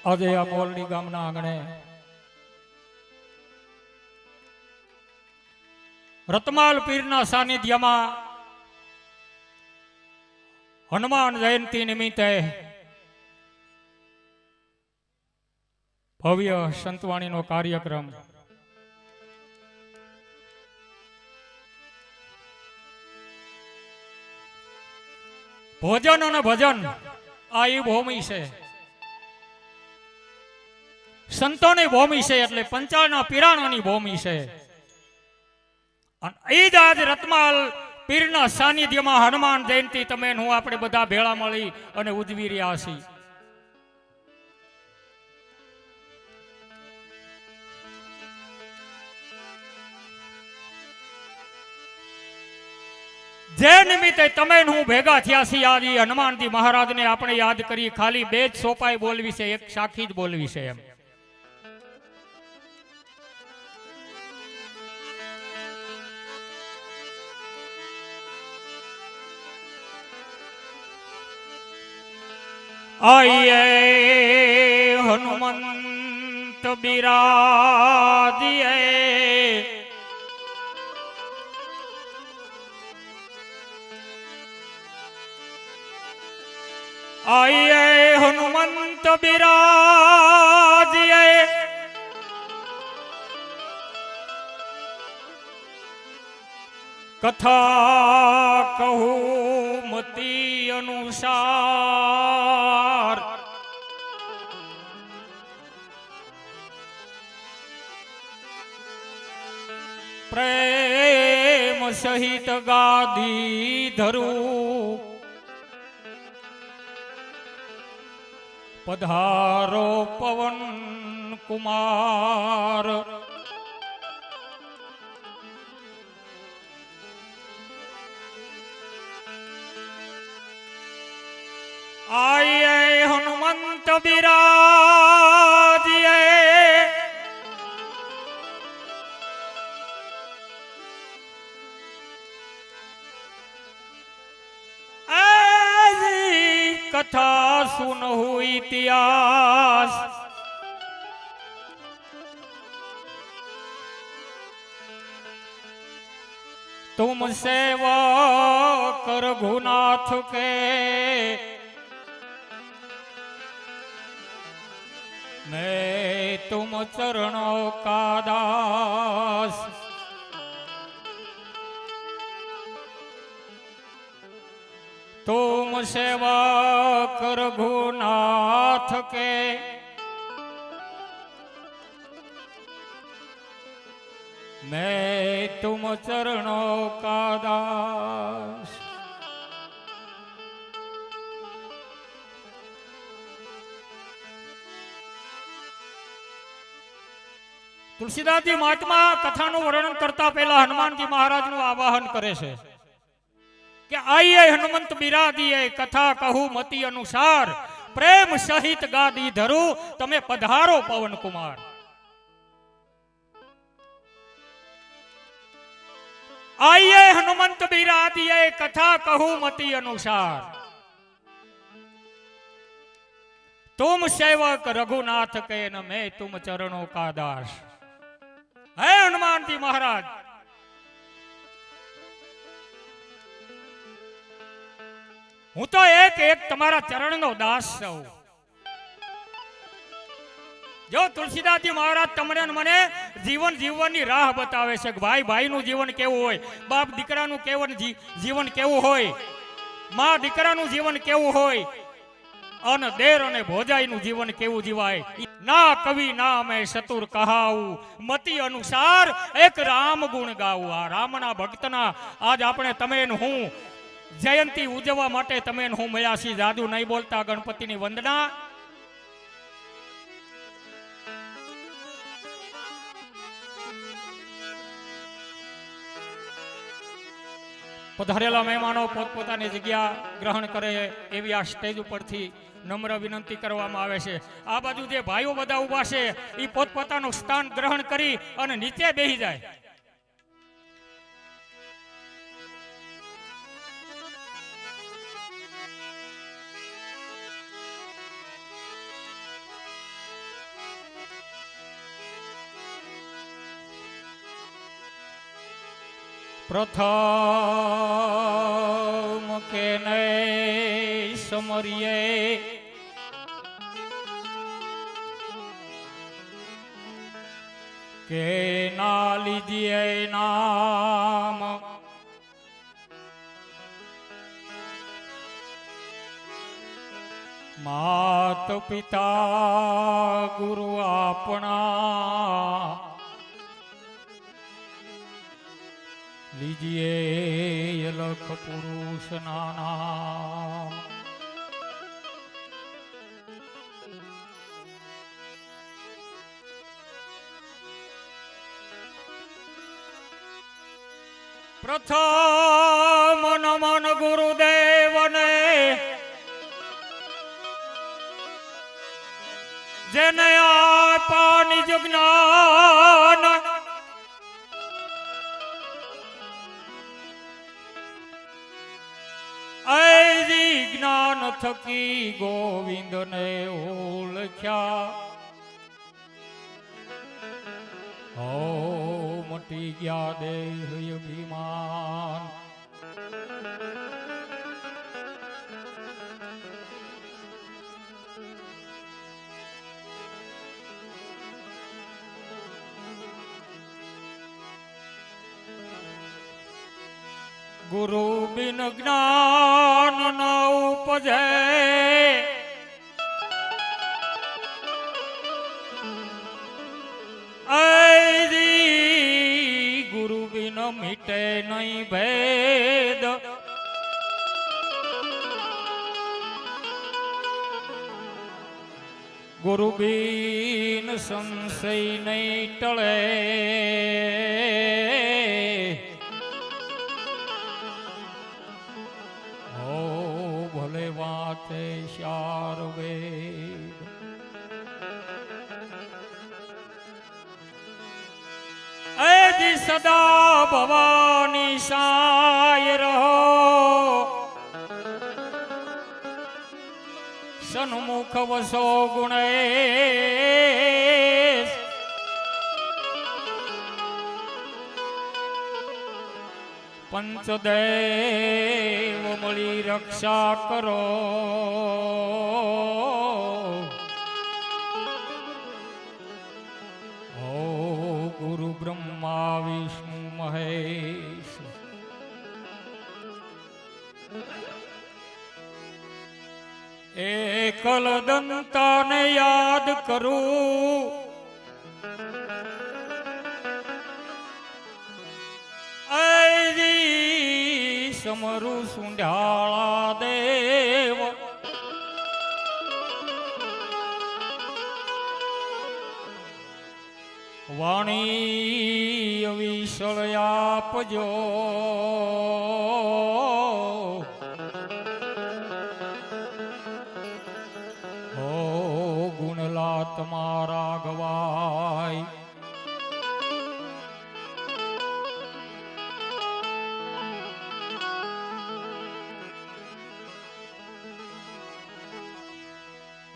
આજે આ મોલડી ગામના આંગણે રતમાલ પીરના સાનિધ્યમાં હનુમાન જયંતિ નિમિત્તે ભવ્ય સંતવાણીનો કાર્યક્રમ ભોજન અને ભજન આ એ ભૂમિ છે, સંતોની ભૂમિ છે, એટલે પંચાળના પીરાણોની ભૂમિ છે. એ જ આજ રતમાલ પીરના સાનિધ્યમાં હનુમાન જયંતિ તમે હું આપણે બધા ભેળા મળી અને ઉજવી રહ્યા છીએ. જે નિમિત્તે તમે હું ભેગા થયા છીએ આજે હનુમાનજી મહારાજને આપણે યાદ કરી. ખાલી બે જ સોપાઈ બોલવી છે, એક સાખી જ બોલવી છે. એમ આઈએ હનુમંત બિરાજીએ आइए हनुमंत बिराजिए कथा कहूं मति अनुसार प्रेम सहित गादी धरूं पधारो पवन कुमार. आइए हनुमंत बिराजिए कथा सुनहु इतिहास तुम सेवक रघुनाथ के मैं तुम चरणों का दास. तुम सेवक रघुनाथ के मैं तुम चरणों का दास. तुलसीदास जी महात्मा कथाનું વર્ણન કરતા પહેલા હનુમાનજી મહારાજનું આવાહન કરે છે કે આઈએ હનુમંત બિરાજીએ કથા કહું મતિ અનુસાર પ્રેમ સહિત ગાદી ધરું તમે પધારો પવન કુમાર. आइए हनुमंत बिराजिए कथा कहूं मति अनुसार तुम सेवक रघुनाथ के न मैं तुम चरणों का दास. है हनुमान जी महाराज હું તો એક એક તમારા ચરણનો દાસ છું. જો તુલસીદાસજી મહારાજ તમને મને જીવન જીવવાની રાહ બતાવે છે કે ભાઈ ભાઈનું જીવન કેવું હોય, બાપ દીકરાનું જીવન કેવું હોય, મા દીકરાનું જીવન કેવું હોય અને દેર અને ભોજાઈનું જીવન કેવું જીવાય. ના કવિ ના મેં ચતુર કહાવું મતિ અનુસાર એક રામ ગુણ ગાવું. આ રામના ભક્તના આજ આપણે તમે હું જયંતિ ઉજવવા માટે તમે હું મળ્યા છીએ. જાદુ નહીં બોલતા ગણપતિની વંદના. પધારેલા મહેમાનો પોતપોતાની જગ્યા ગ્રહણ કરે એવી આ સ્ટેજ ઉપરથી નમ્ર વિનંતી કરવામાં આવે છે. આ બાજુ જે ભાઈઓ બધા ઊભા છે એ પોતપોતાનું સ્થાન ગ્રહણ કરી અને નીચે બેસી જાય. પ્રથમ કે નહીં સમરીએ કે ના લીજીએ નામ માત પિતા ગુરુ આપણા લીજીએ અલખ પુરુષ નામ પ્રથમ નમન ગુરુદેવને જેને આપા નિજ જ્ઞાન ऐजी ज्ञान थकी गोविंद ने ओळख्या हो मटी गया देह अभिमान गुरु बिन ज्ञान न उपजे ऐसी गुरु बिन मिटे नहीं भेद गुरु बिन संशय नहीं टले वाते शार वेद ऐसी सदा भवानी साय रहो सन्मुख वसो गुणेश पंचदेव मળી रक्षा करो ओ गुरु ब्रह्मा विष्णु महेश एकल दंता ने याद करूं समरु सुंढाला देव वाणी अविशल आपजो हो गुणला तमारा गवाय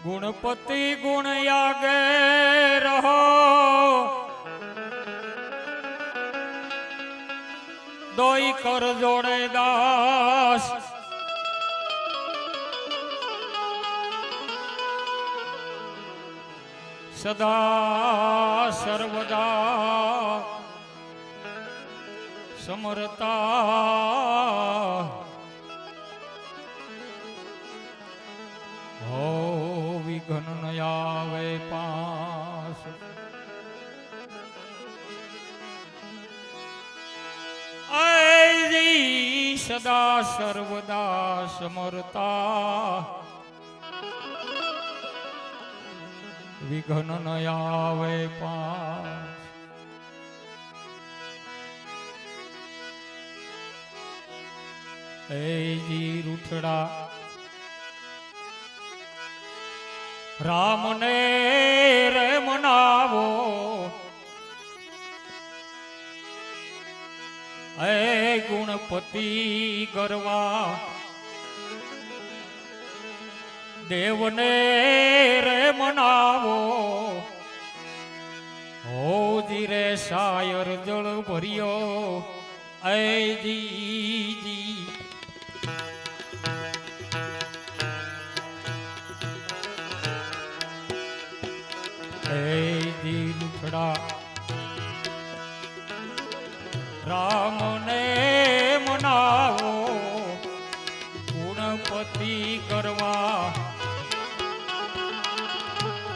गुणपति गुण यागे रहो दोई कर जोड़े दास सदा सर्वदा समरता हो विघन न आवे पास ऐसी सदा सर्वदा समरता विघन न आवे पास ऐसी रूठड़ा राम ने रे मनावो ऐ गुणपति गरवा देव ने रे मनावो हो जी रे शायर जल भरियो ऐ जी રૂખડા રામને મનાવો ગુણપતિ કરવા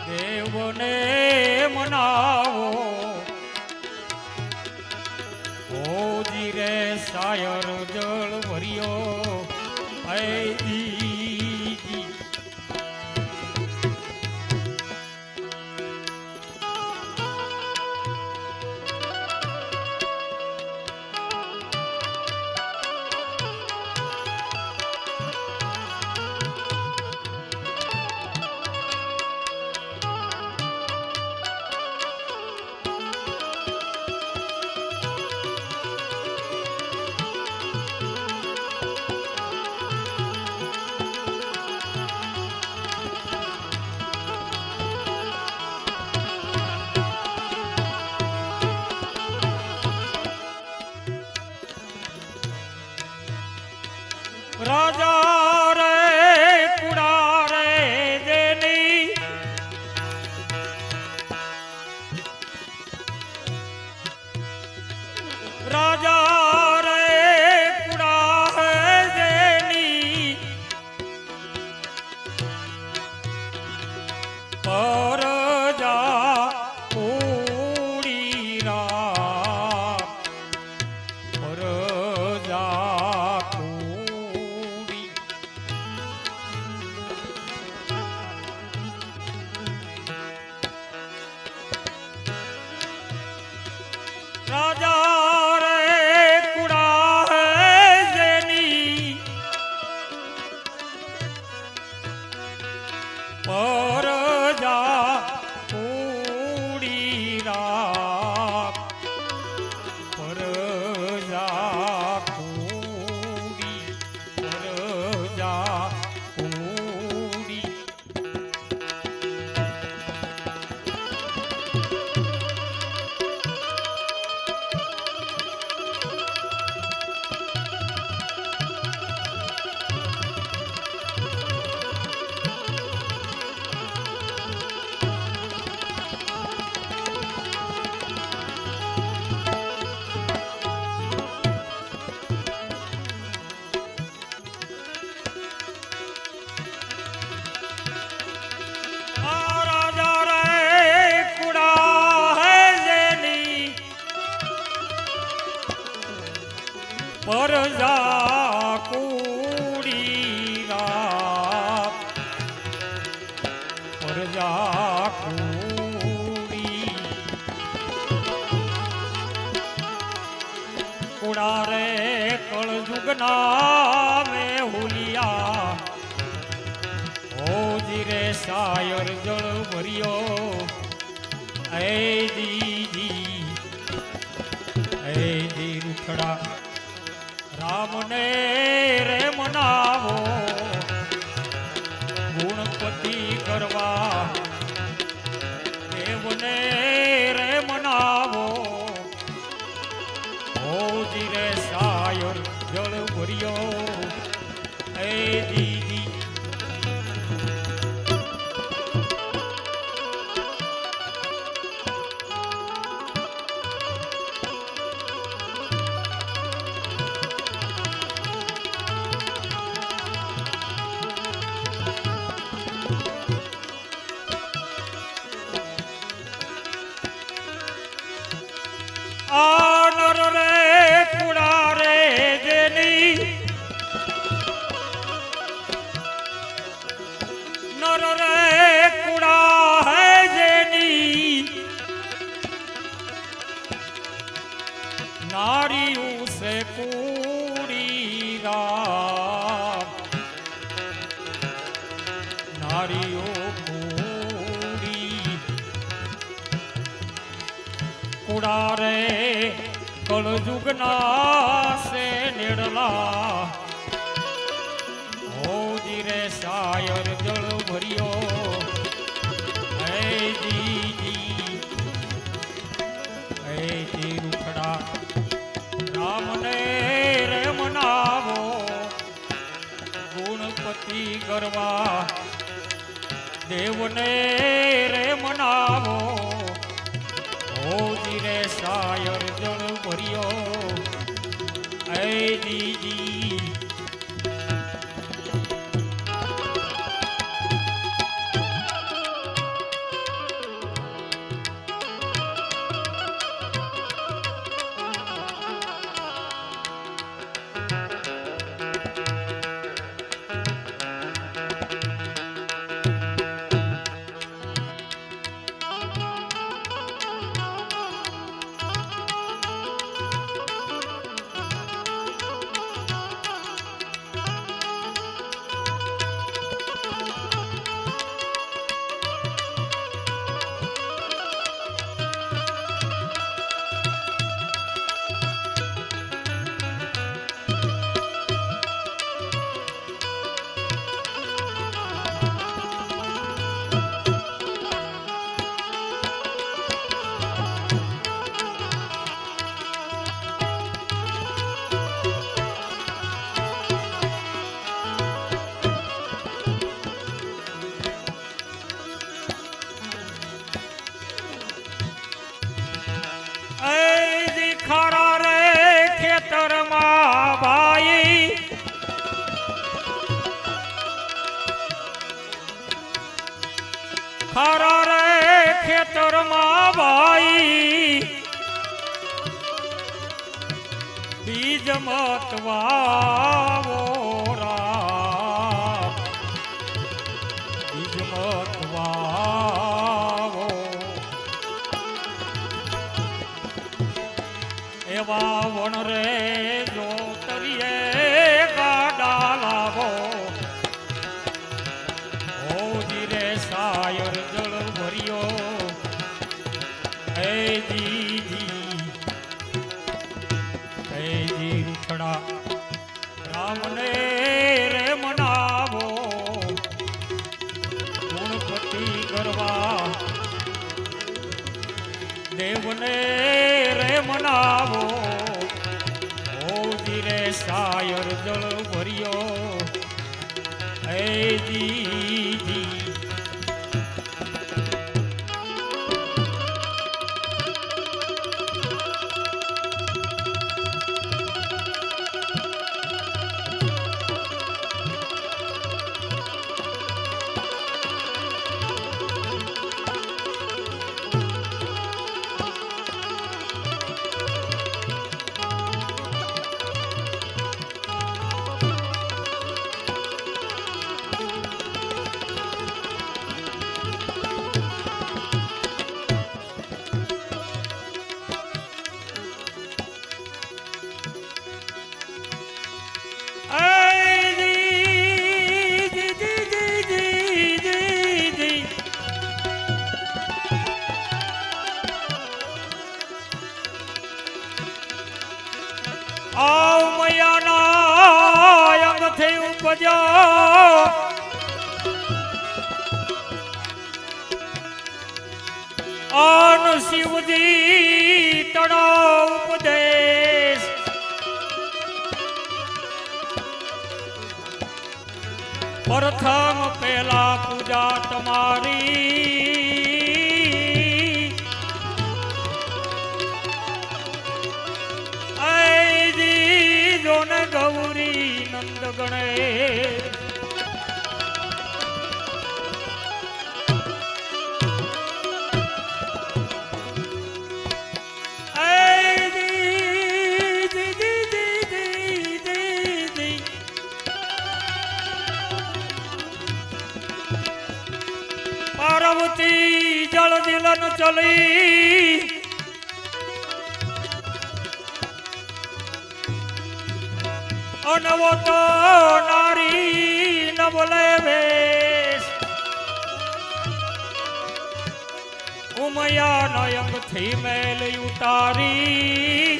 દેવને મનાવો ઓજી રે સાયર જળ ભર્યો હૈ राजा रे कुड़ा रे देनी राजा रे कुड़ा है देनी पर जा पूरी रा पर जा राजा रे कुड़ा है जेनी पर जा पूरी रात पर जा पूरी पर जा पूरी पर जा कूड़ी रात पर जा कूड़ी कुड़ा रे कल जुगना में हुलिया ओ जीरे सायर जल भरियो ऐ दी रुखड़ा रामने रे मनावो गुणपति करवा देवने रे मनावो ओजी रे सायर जल भरियो ऐ दीदी आनर रे कुड़ा रे जेनी नर रे कुड़ा है जेनी नारी उसे कूड़ी राम नारियों कुड़ा रे कल जुगना से निड़ला हो जीरे सायर जल भरियो ऐ जी रुखड़ा राम ने કરવા દેવને રે મનાવો હોજી રે શાયર જળ ભર્યો એ દીજી ખરા રે ખેતરમાં ભાઈ ખરા રે ખેતરમાં ભાઈ બીજ મત વાવો રામ બીજ મત વાવો એવા વણ રે જો તરીએ ગાડા લાવો હોજી રે શાયર જળ ભર્યો હે જીજી હે જી રૂખડા રામને રે મનાવો ગુણપતિ કરવા દેવને રે મનાવો હોજી રે શાયર જળ ભર્યો હે જીજી આવ મયાના અંગથી ઉપજ્યા આન શિવજી તળાવ ઉપદેશ પ્રથમ પહેલા પૂજા તમારી ને ગૌરી નંદ ગણેશ પાર્વતી જળ દિલન ચલી અનવો તો નારી ન બોલે વેશ ઉમયા નયંગ થી મેલ ઉતારી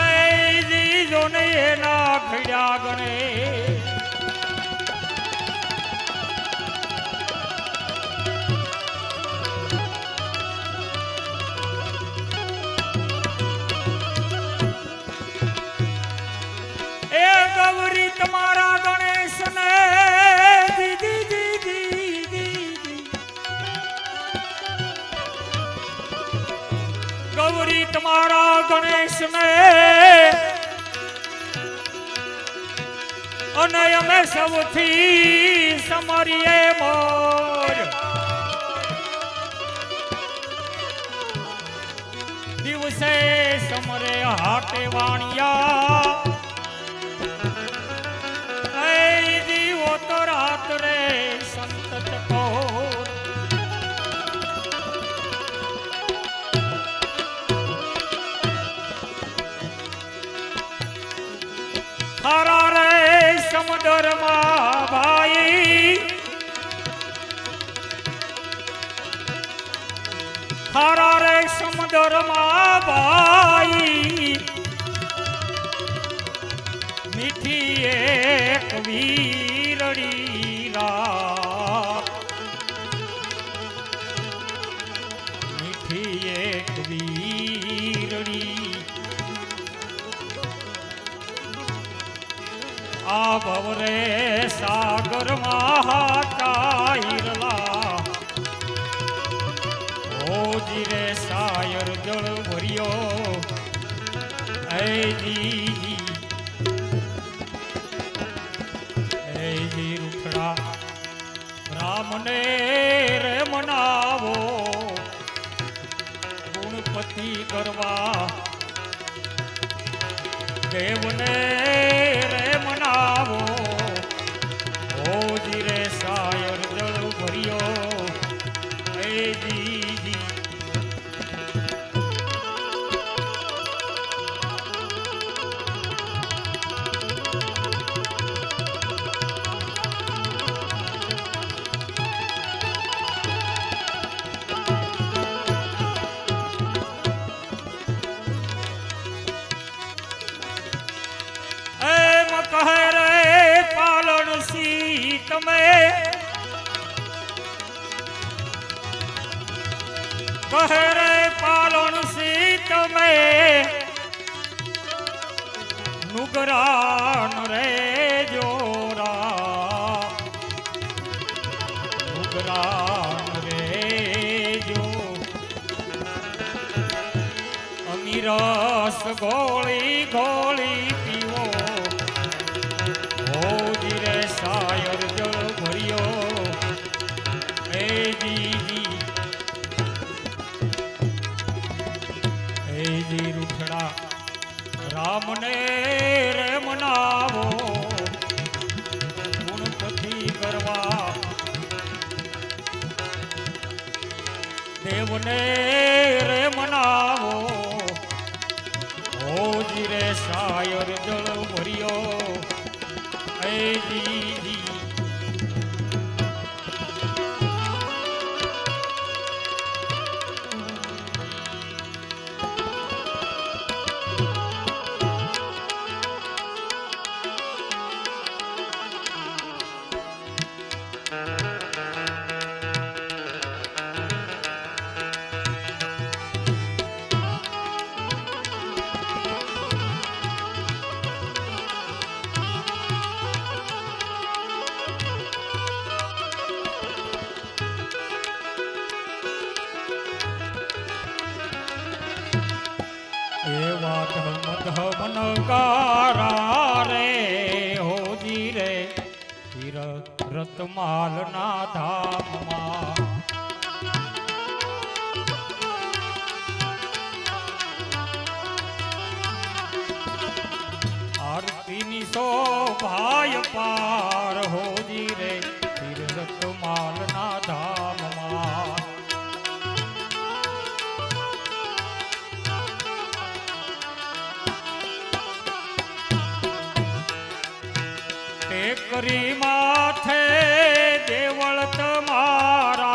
ऐ जो ने ना खड़ा गणे ए गौरी तुम्हारा गणे સમરી તમારા ગણેશને અને અમે સૌથી સમરીએ મોર દિવસે સમરે હાટે વાણિયા એ દીવો તો રાત્રે સંતત કોર થારા રે સમુદ્રમાં ભાઈ થારા રે સમુદ્રમાં ભાઈ મીઠી એક વીરડી રાત મીઠી એક વીરડી આ ભવરે સાગરમાં હાટા હિરલા ઓજી રે સાયર જળ ભર્યો એજી રૂખડા રામને રે મનાવો ગુણપતિ કરવા દેવને રે મનાવો ઓજી રે સાયર જળ ભર્યો એજી કહે રે પાલન સી તમે કહે રે પાલન સી તમે નુગરાન રે જોરા નુગરાન રે જો અમીરસ ગોળી ગોળી પીવો ઓજી રે સાયર જળ ભર્યો એજી રૂઠડા રામને રે મનાવો ગુણપતિ કરવા દેવને રે મનાવો ઓજી રે સાયર જળ ભર્યો એજી એવા ધમ મનકારા રે હોજી રે રતમાલના ધામમાં આરતીની શોભાય પાર હોજી રે રતમાલના ધામમાં ટેકરી માથે દેવળ તમારા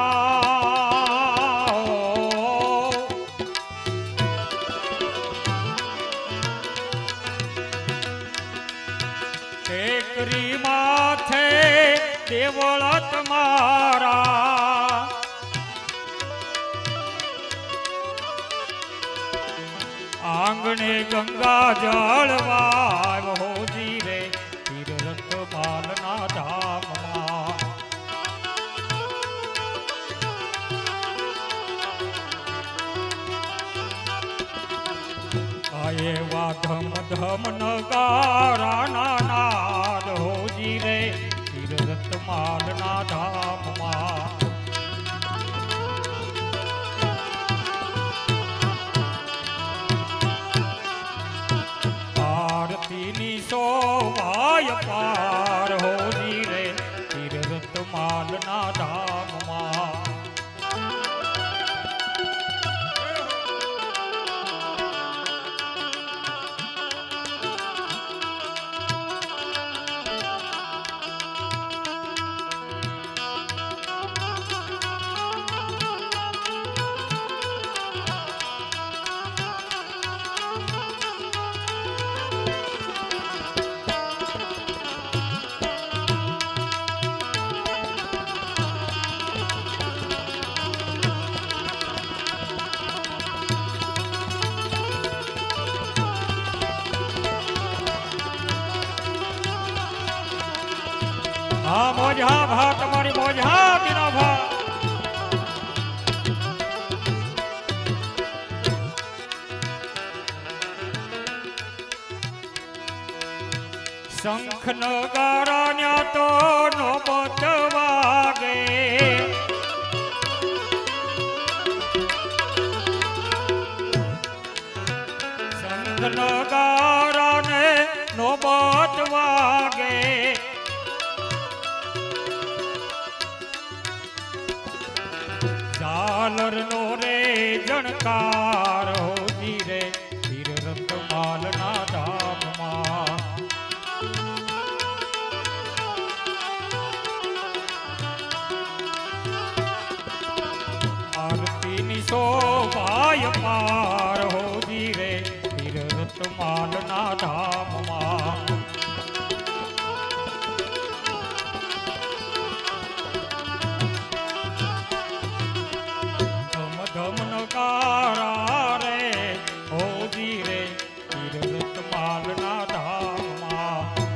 ટેકરી માથે દેવળ તમારા આંગણે ગંગા જળવાય હોજી રે રતમાલના ધામમાં આ ધમ ધમ નગારા ના નાદ હોજી રે તીરથ માલ ના ધામમાં આરતીની શોભાય પાર હોજી રે તીરથ માલ ના ધામમાં હા મોજ હા ભા તમારી મોજ હા દીના ભા શંખ નગારા ન્યા તો નોબત વાગે શંખ નગારા ને નોબત વાગે ઝાલર નો રે જણકાર હોજી રે તીરથ માલ ના ધામમાં આરતીની શોભાય પાર હોજી રે તીરથ માલ ના ધામમાં ધમ નકારા રે હોજી રે તીરથ માલ ના ધામમાં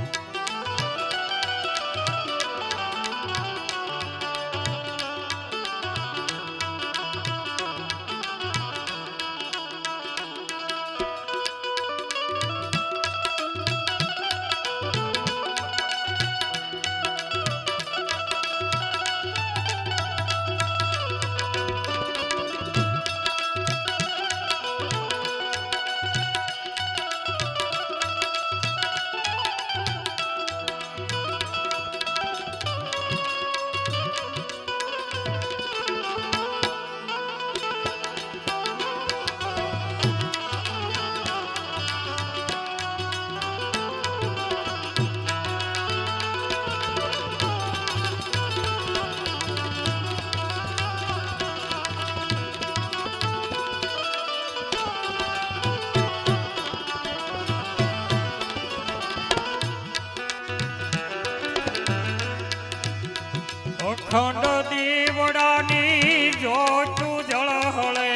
અખંડ દીવડાની જોતું જળહળે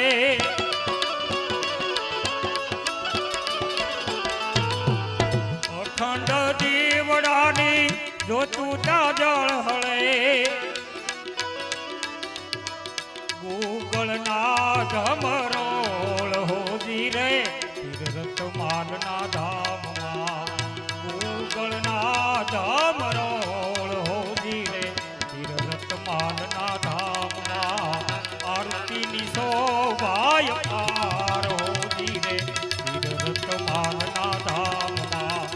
અખંડ દીવડાની જોતું તા જળહળે ગૂગળના ધમરોળ હોજી રે તીરથ માલના ધામમાં ગૂગળના ધમરોળ હોજી રે માલના ધામમાં આરતીની શોભાય પાર હોજી રે તીરથ માલના ધામમાં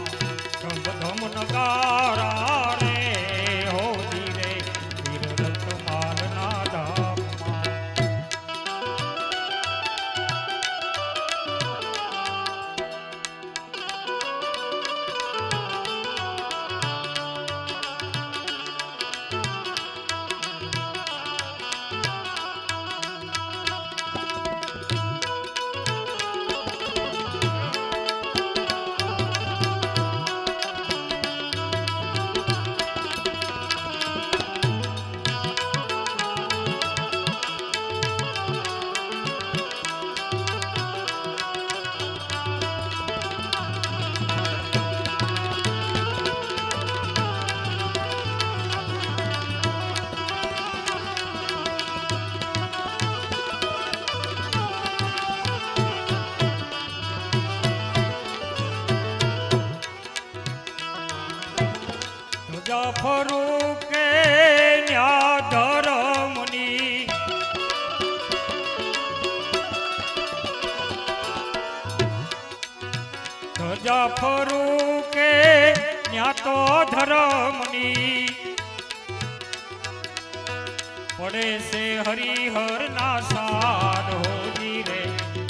ધમ નગારા રે હોજી રે તીરથ માલના ધામમાં મુજાફરું કે ન્યા તો ધર્મની પડે છે હરિહર ના સાદ હોજી રે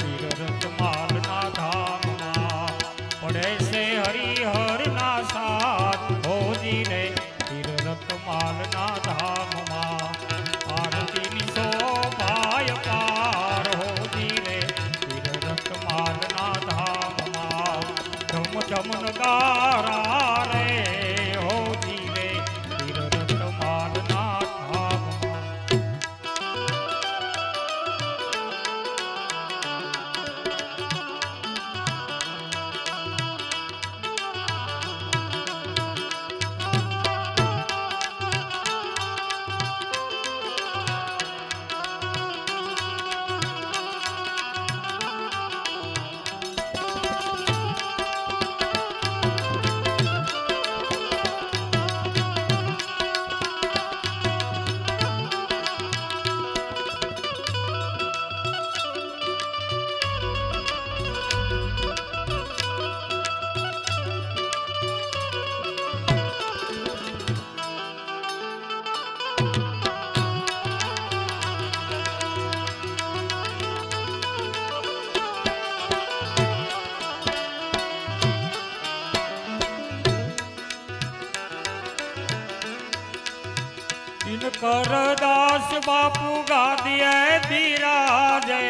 તીરથ માલ ના ધામમાં પડે છે હરિહર ના સાદ હોજી રે તીરથ માલ ના ધામમાં આરતીની શોભાય પાર હોજી રે તીરથ માલ ના ધામમાં ધમ ધમ નગારા રે હોજી રે તીરથ માલ ના ધામમાં ઇનકર દાસ બાપુ ગાદીએ બિરાજે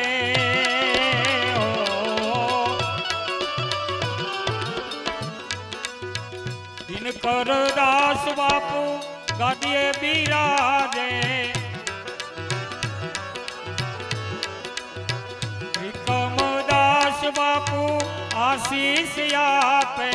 ઇનકર દાસ બાપુ ગાદીએ બિરાજે વિક્રમ દાસ બાપુ આશીષ આપે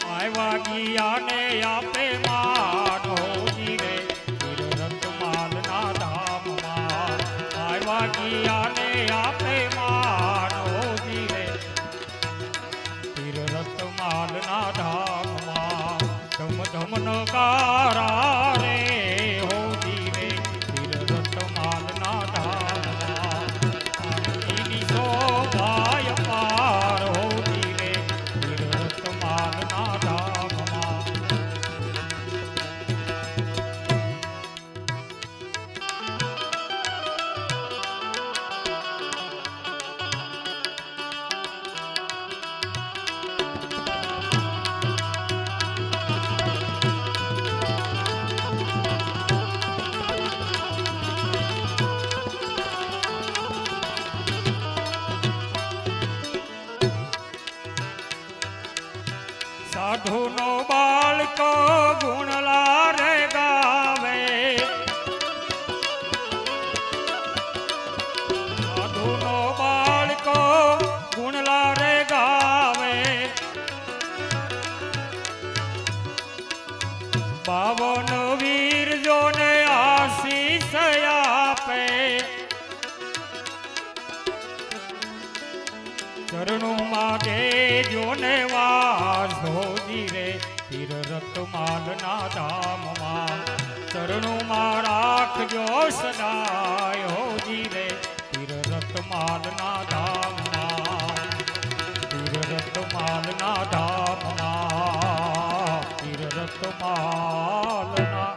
આવ્યા ગિયાને આપે માન હોજી રે તીરથ માલ ના ધામમાં આવ્યા ગિયાને આપે માન હોજી રે તીરથ માલ ના ધામમાં ધમ ધમ નગારા રે હોજી રે તીરથ માલ ના ધામમાં આરતીની શોભાય પાર હોજી રે તીરથ માલ ના ધામમાં સાધુનો બાળકો ગુણલા રે ગાવે સાધુનો બાળકો ગુણલા રે ગાવે બાવન વીર જોને આશીષ આપે ચરણોમાં દેજો ને વાસ હોજી રે તીરથ માલ ના ધામમાં ચરણોમાં રાખજો સદાય હોજી રે તીરથ માલ ના ધામમાં તીરથ માલ ના ધામમાં તીરથ માલ ના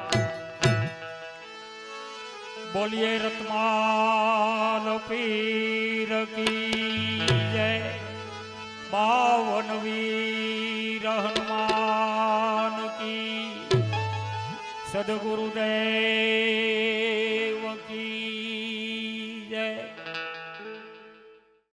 બોલીએ રતમાલ પીર કી જય બાવન વીર હનુમાન કી સદગુરુદેવ